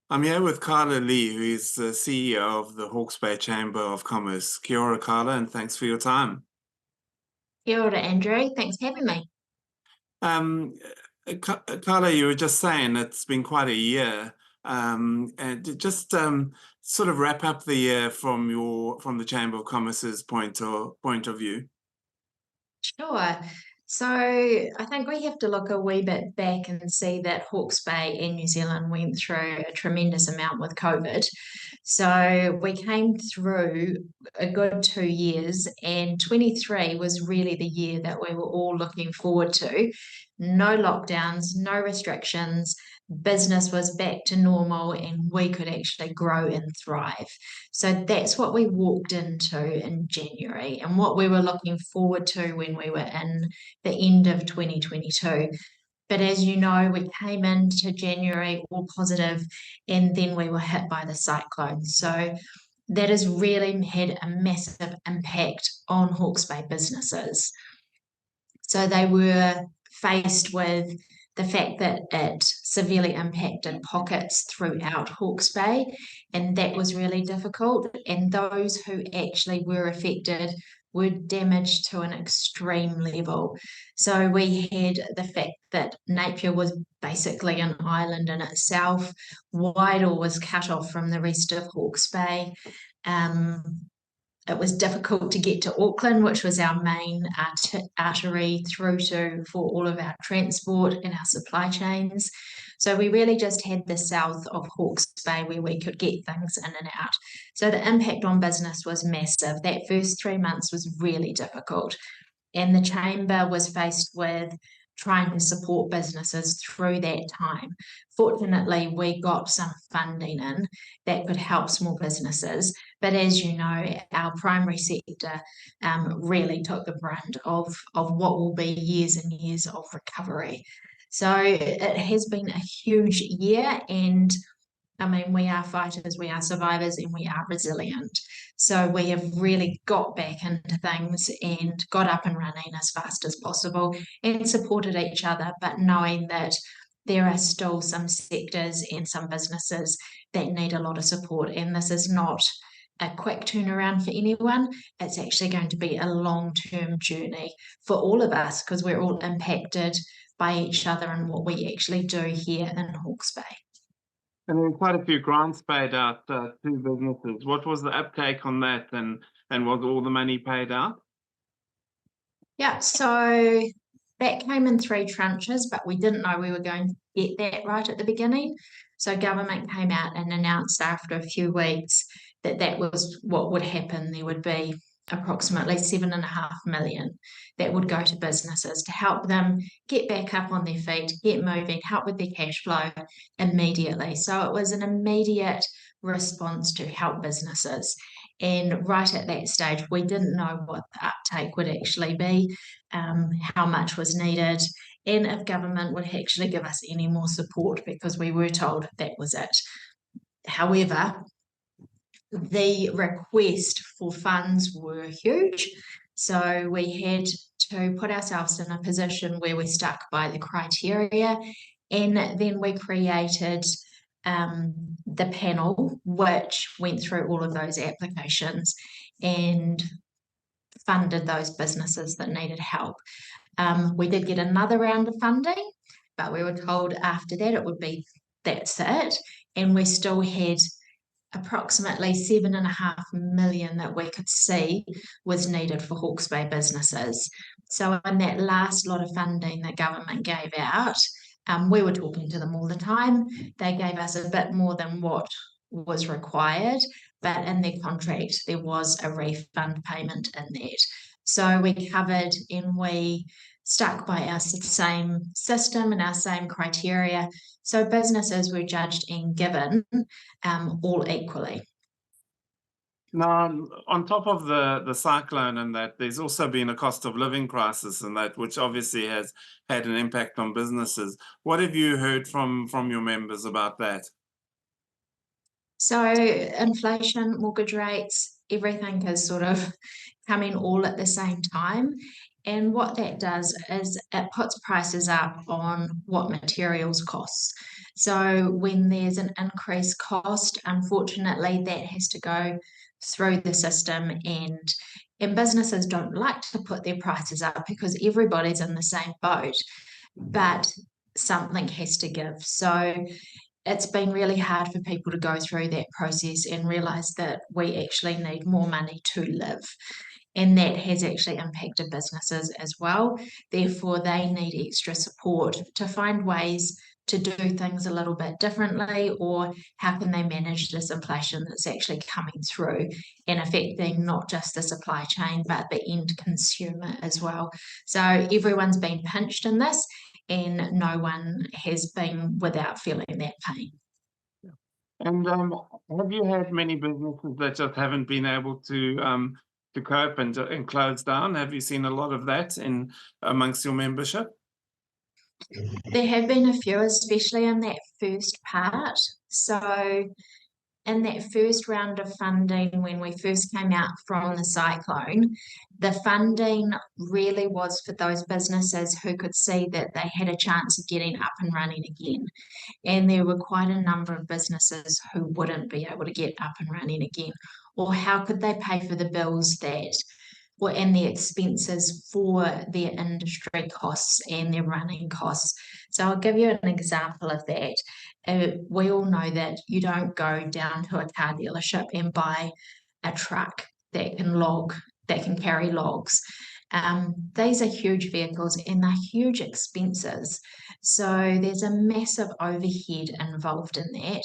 I'm here with Carla Lee, who is the CEO of the Hawke's Bay Chamber of Commerce. Kia ora, Carla, and thanks for your time. Kia ora, Andrew. Thanks for having me. Um, Carla, you were just saying it's been quite a year, and just sort of wrap up the year from the Chamber of Commerce's point of view. Sure. So I think we have to look a wee bit back and see that Hawke's Bay and New Zealand went through a tremendous amount with COVID. So we came through a good 2 years, and 23 was really the year that we were all looking forward to. No lockdowns, no restrictions, business was back to normal, and we could actually grow and thrive. So that's what we walked into in January and what we were looking forward to when we were in the end of 2022. But as you know, we came into January all positive, and then we were hit by the cyclone. So that has really had a massive impact on Hawke's Bay businesses. So they were faced with the fact that it severely impacted pockets throughout Hawke's Bay, and that was really difficult. And those who actually were affected were damaged to an extreme level. So we had the fact that Napier was basically an island in itself. Wydal was cut off from the rest of Hawke's Bay. Um, it was difficult to get to Auckland, which was our main artery through to for all of our transport and our supply chains. So we really just had the south of Hawke's Bay where we could get things in and out. So the impact on business was massive. That first 3 months was really difficult. And the chamber was faced with trying to support businesses through that time. Fortunately, we got some funding in that could help small businesses. But as you know, our primary sector really took the brunt of what will be years and years of recovery. So it has been a huge year, and I mean, we are fighters, we are survivors, and we are resilient. So we have really got back into things and got up and running as fast as possible and supported each other, but knowing that there are still some sectors and some businesses that need a lot of support. And this is not a quick turnaround for anyone. It's actually going to be a long-term journey for all of us because we're all impacted by each other and what we actually do here in Hawke's Bay. And then quite a few grants paid out to businesses. What was the uptake on that, and was all the money paid out? Yeah, so that came in three tranches, but we didn't know we were going to get that right at the beginning. So government came out and announced after a few weeks that that was what would happen. There would be approximately 7.5 million that would go to businesses to help them get back up on their feet, get moving, help with their cash flow immediately. So it was an immediate response to help businesses. And right at that stage, we didn't know what the uptake would actually be, how much was needed, and if government would actually give us any more support because we were told that was it. However, the request for funds were huge. So we had to put ourselves in a position where we stuck by the criteria, and then we created the panel, which went through all of those applications and funded those businesses that needed help. We did get another round of funding, but we were told after that it would be that's it. And we still had approximately 7.5 million that we could see was needed for Hawke's Bay businesses. So in that last lot of funding that government gave out, we were talking to them all the time. They gave us a bit more than what was required, but in their contract there was a refund payment in that. So we covered and we stuck by our same system and our same criteria. So businesses were judged and given all equally. Now, on top of the cyclone and that, there's also been a cost of living crisis and that, which obviously has had an impact on businesses. What have you heard from your members about that? So inflation, mortgage rates, everything is sort of coming all at the same time. And what that does is it puts prices up on what materials cost. So when there's an increased cost, unfortunately, that has to go through the system, and businesses don't like to put their prices up because everybody's in the same boat, but something has to give. So it's been really hard for people to go through that process and realize that we actually need more money to live. And that has actually impacted businesses as well. Therefore, they need extra support to find ways to do things a little bit differently, or how can they manage this inflation that's actually coming through and affecting not just the supply chain, but the end consumer as well. So everyone's been pinched in this, and no one has been without feeling that pain. And have you had many businesses that just haven't been able to cope and close down? Have you seen a lot of that in amongst your membership? There have been a few, especially in that first part. So in that first round of funding, when we first came out from the cyclone, the funding really was for those businesses who could see that they had a chance of getting up and running again. And there were quite a number of businesses who wouldn't be able to get up and running again. Or how could they pay for the bills that were and the expenses for their industry costs and their running costs? So I'll give you an example of that. We all know that you don't go down to a car dealership and buy a truck that can carry logs. These are huge vehicles and they're huge expenses. So there's a massive overhead involved in that.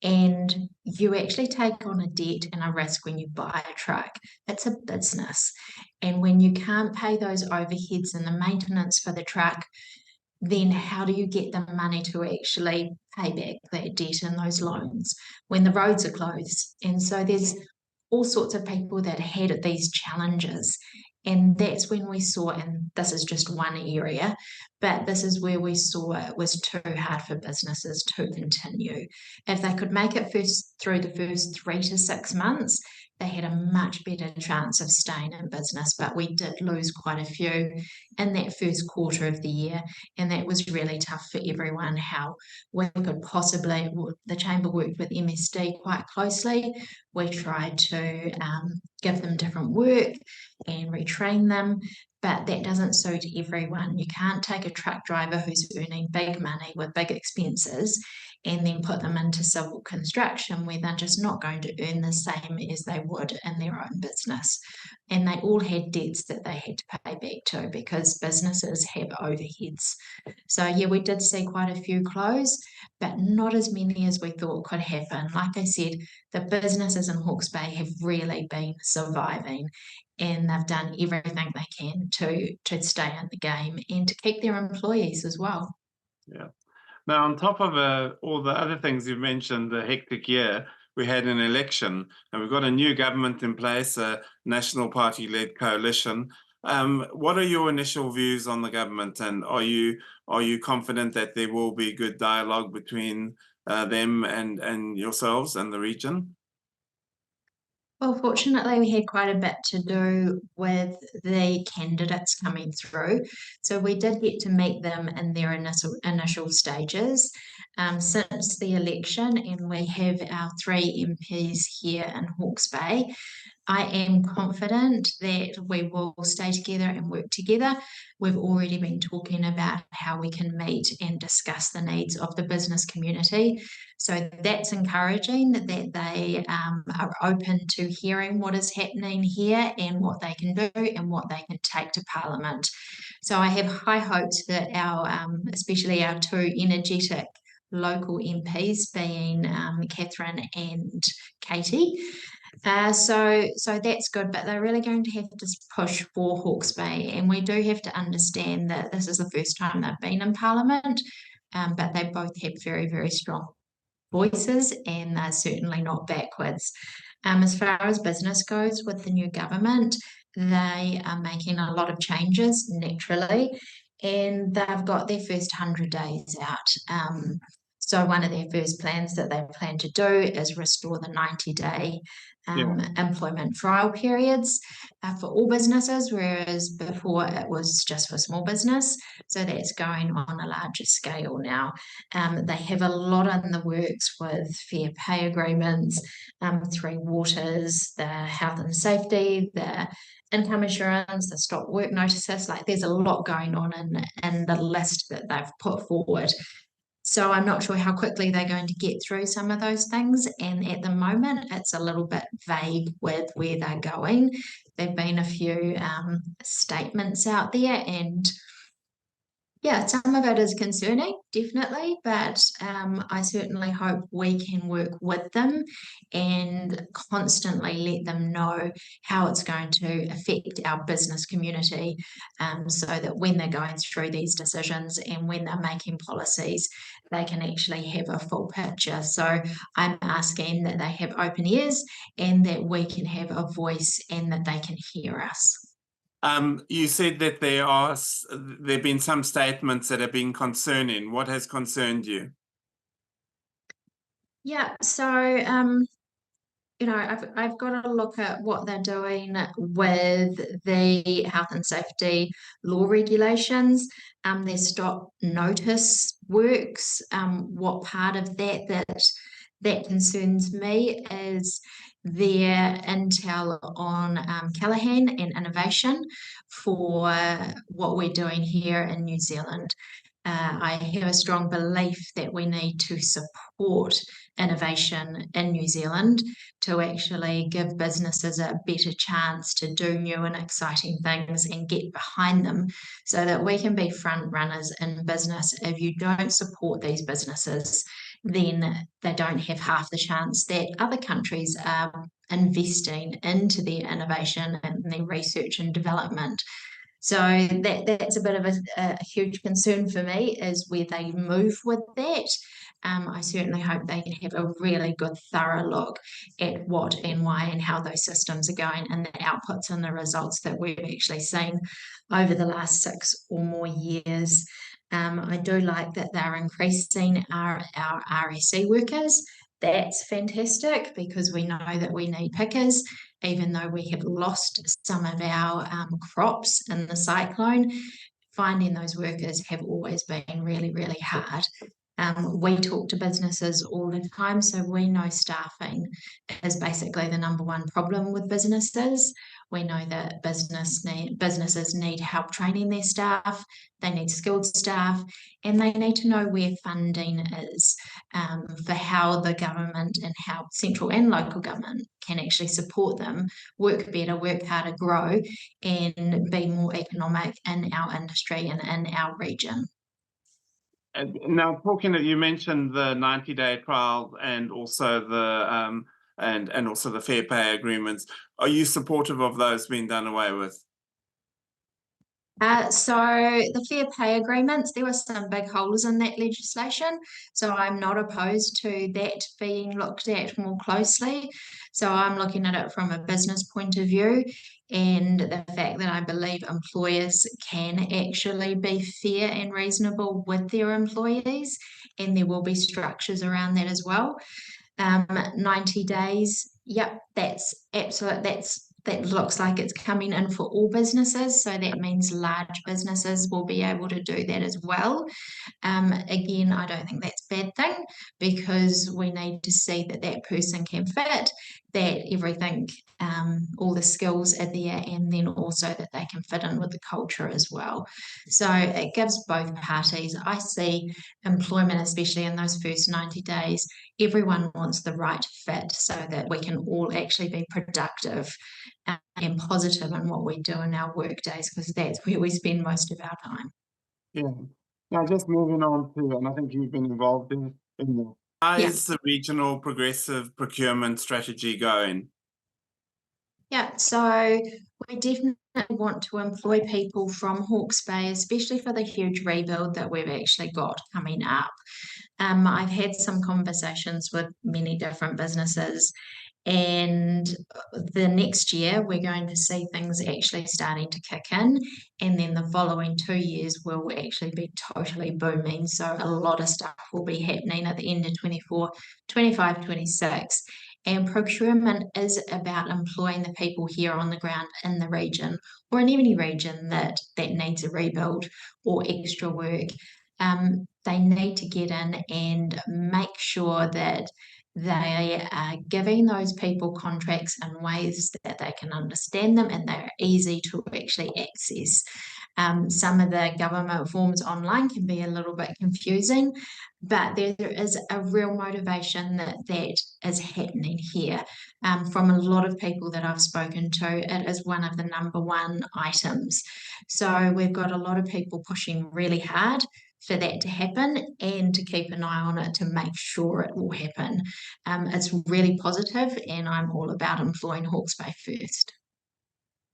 And you actually take on a debt and a risk when you buy a truck. It's a business. And when you can't pay those overheads and the maintenance for the truck, then how do you get the money to actually pay back that debt and those loans when the roads are closed? And so there's all sorts of people that had these challenges. And that's when we saw, and this is just one area, but this is where we saw it was too hard for businesses to continue. If they could make it through the first 3 to 6 months, they had a much better chance of staying in business. But we did lose quite a few in that first quarter of the year. And that was really tough for everyone, how we could possibly, the Chamber worked with MSD quite closely. We tried to give them different work and retrain them, but that doesn't suit everyone. You can't take a truck driver who's earning big money with big expenses and then put them into civil construction where they're just not going to earn the same as they would in their own business. And they all had debts that they had to pay back to because businesses have overheads. So yeah, we did see quite a few close, but not as many as we thought could happen. Like I said, the businesses in Hawke's Bay have really been surviving, and they've done everything they can to stay in the game and to keep their employees as well. Yeah. Now, on top of all the other things you've mentioned, the hectic year, we had an election and we've got a new government in place, a National Party-led coalition. What are your initial views on the government, and are you confident that there will be good dialogue between them and yourselves and the region? Well, fortunately, we had quite a bit to do with the candidates coming through. So we did get to meet them in their initial stages since the election, and we have our 3 MPs here in Hawke's Bay. I am confident that we will stay together and work together. We've already been talking about how we can meet and discuss the needs of the business community. So that's encouraging that they are open to hearing what is happening here and what they can do and what they can take to Parliament. So I have high hopes that especially our 2 energetic local MPs, being Catherine and Katie, so that's good, but they're really going to have to push for Hawke's Bay, and we do have to understand that this is the first time they've been in Parliament, but they both have very, very strong voices, and they're certainly not backwards. As far as business goes with the new government, they are making a lot of changes naturally, and they've got their first 100 days out. So one of their first plans that they plan to do is restore the 90-day employment trial periods for all businesses, whereas before it was just for small business. So that's going on a larger scale now. They have a lot in the works with fair pay agreements, 3 waters, the health and safety, the income assurance, the stop work notices. Like there's a lot going on in the list that they've put forward. So I'm not sure how quickly they're going to get through some of those things. And at the moment, it's a little bit vague with where they're going. There've been a few statements out there, and yeah, some of it is concerning, definitely, but I certainly hope we can work with them and constantly let them know how it's going to affect our business community, so that when they're going through these decisions and when they're making policies, they can actually have a full picture. So I'm asking that they have open ears and that we can have a voice and that they can hear us. You said that there've been some statements that have been concerning. What has concerned you? Yeah, so I've got to look at what they're doing with the health and safety law regulations. Their stop notice works. What part of that concerns me is their intel on Callaghan and innovation for what we're doing here in New Zealand. I have a strong belief that we need to support innovation in New Zealand to actually give businesses a better chance to do new and exciting things and get behind them so that we can be front runners in business. If you don't support these businesses, then they don't have half the chance that other countries are investing into their innovation and their research and development. So that's a bit of a huge concern for me, is where they move with that. I certainly hope they can have a really good, thorough look at what and why and how those systems are going and the outputs and the results that we've actually seen over the last 6 or more years. I do like that they're increasing our RSE workers. That's fantastic because we know that we need pickers, even though we have lost some of our crops in the cyclone. Finding those workers have always been really, really hard. We talk to businesses all the time, so we know staffing is basically the number one problem with businesses. We know that businesses need help training their staff, they need skilled staff, and they need to know where funding is for how the government and how central and local government can actually support them work better, work harder, grow, and be more economic in our industry and in our region. And now, talking that you mentioned the 90-day trial and also the and also the fair pay agreements, are you supportive of those being done away with? So the fair pay agreements, there were some big holes in that legislation. So I'm not opposed to that being looked at more closely. So I'm looking at it from a business point of view, and the fact that I believe employers can actually be fair and reasonable with their employees, and there will be structures around that as well. 90 days, yep, that's absolute. That looks like it's coming in for all businesses. So that means large businesses will be able to do that as well. Again, I don't think that's a bad thing because we need to see that that person can fit, that everything, all the skills are there, and then also that they can fit in with the culture as well. So it gives both parties. I see employment, especially in those first 90 days, everyone wants the right fit so that we can all actually be productive and positive in what we do in our work days, because that's where we spend most of our time. Yeah. Now, just moving on to, and I think you've been involved in the. How is the regional progressive procurement strategy going? Yeah, so we definitely want to employ people from Hawke's Bay, especially for the huge rebuild that we've actually got coming up. I've had some conversations with many different businesses, And the next year, we're going to see things actually starting to kick in. And then the following 2 years will actually be totally booming. So a lot of stuff will be happening at the end of 24, 25, 26. And procurement is about employing the people here on the ground in the region or in any region that needs a rebuild or extra work. They need to get in and make sure that they are giving those people contracts in ways that they can understand them and they're easy to actually access. Some of the government forms online can be a little bit confusing, but there is a real motivation that is happening here. From a lot of people that I've spoken to, it is one of the number one items. So we've got a lot of people pushing really hard for that to happen and to keep an eye on it to make sure it will happen. It's really positive, and I'm all about employing Hawke's Bay first.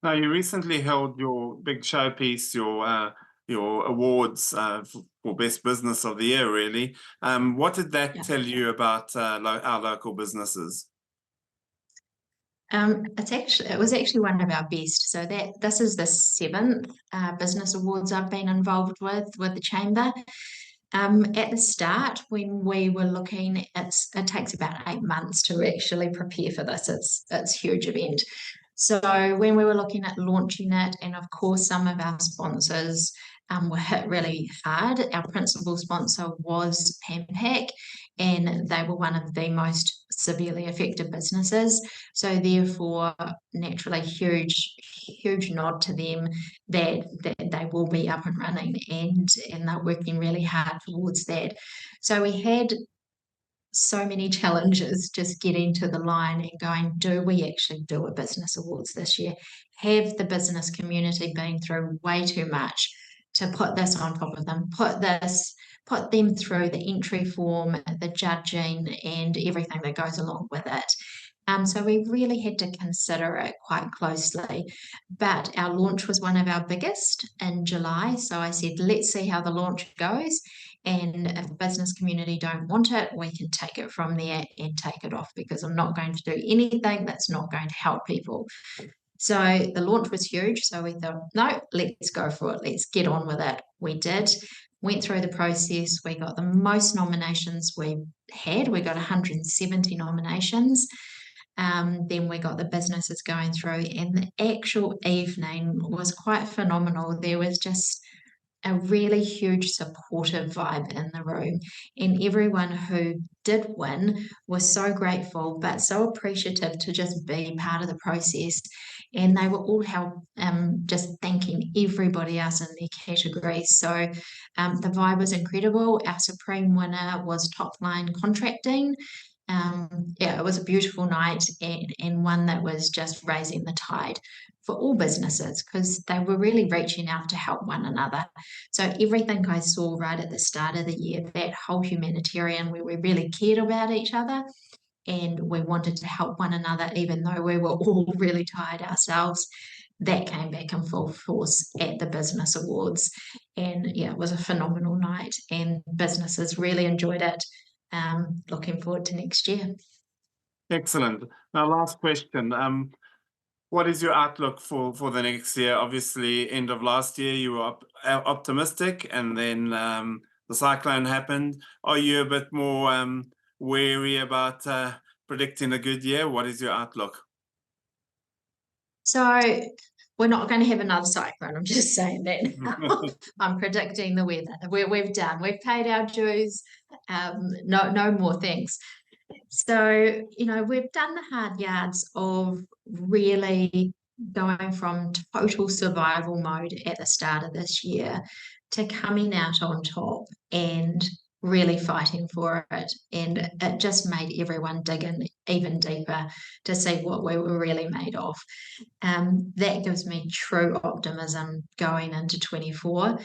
Now, you recently held your big showpiece, your awards for Best Business of the Year, really. What did that tell you about our local businesses? It was actually one of our best. So this is the seventh business awards I've been involved with the chamber. At the start, when we were looking, it takes about 8 months to actually prepare for this. It's a huge event. So when we were looking at launching it, and of course some of our sponsors were hit really hard. Our principal sponsor was PAMPAC, and they were one of the most severely affected businesses. So therefore, naturally, huge nod to them that they will be up and running, and they're working really hard towards that. So we had so many challenges just getting to the line and going, do we actually do a business awards this year? Have the business community been through way too much to put this on top of them, put them through the entry form, the judging, and everything that goes along with it? So we really had to consider it quite closely. But our launch was one of our biggest in July. So I said, let's see how the launch goes. And if the business community don't want it, we can take it from there and take it off, because I'm not going to do anything that's not going to help people. So the launch was huge. So we thought, no, let's go for it. Let's get on with it. We did. Went through the process. We got the most nominations we had. We got 170 nominations. Then we got the businesses going through, and the actual evening was quite phenomenal. There was just a really huge supportive vibe in the room, and everyone who did win was so grateful but so appreciative to just be part of the process. And they were all just thanking everybody else in their categories. So the vibe was incredible. Our supreme winner was Top Line Contracting. It was a beautiful night, and one that was just raising the tide for all businesses, because they were really reaching out to help one another. So everything I saw right at the start of the year, that whole humanitarian, where we really cared about each other and we wanted to help one another, even though we were all really tired ourselves, that came back in full force at the business awards. And yeah, it was a phenomenal night, and businesses really enjoyed it. Looking forward to next year. Excellent. Now, last question. What is your outlook for the next year? Obviously, end of last year, you were optimistic, and then the cyclone happened. Are you a bit more wary about predicting a good year? What is your outlook? So we're not going to have another cyclone. I'm just saying that. I'm predicting the weather. We've paid our dues. No more things. So, we've done the hard yards of really going from total survival mode at the start of this year to coming out on top and really fighting for it. And it just made everyone dig in even deeper to see what we were really made of. That gives me true optimism going into 24.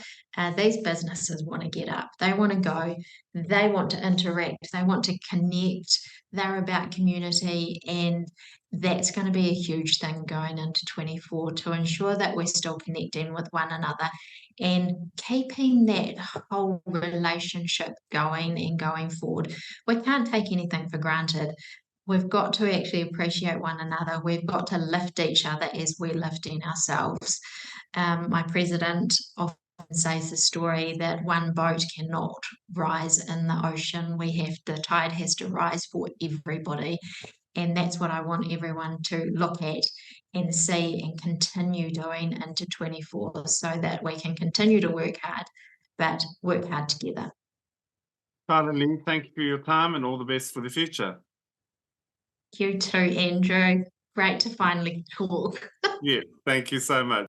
These businesses want to get up. They want to go. They want to interact. They want to connect. They're about community, and that's going to be a huge thing going into 24 to ensure that we're still connecting with one another and keeping that whole relationship going and going forward. We can't take anything for granted. we've got to actually appreciate one another. We've got to lift each other as we're lifting ourselves. My president often says the story that one boat cannot rise in the ocean. The tide has to rise for everybody. And that's what I want everyone to look at and see and continue doing into 24 so that we can continue to work hard, but work hard together. Carla Lee, thank you for your time and all the best for the future. You too, Andrew. Great to finally talk. Yeah, thank you so much.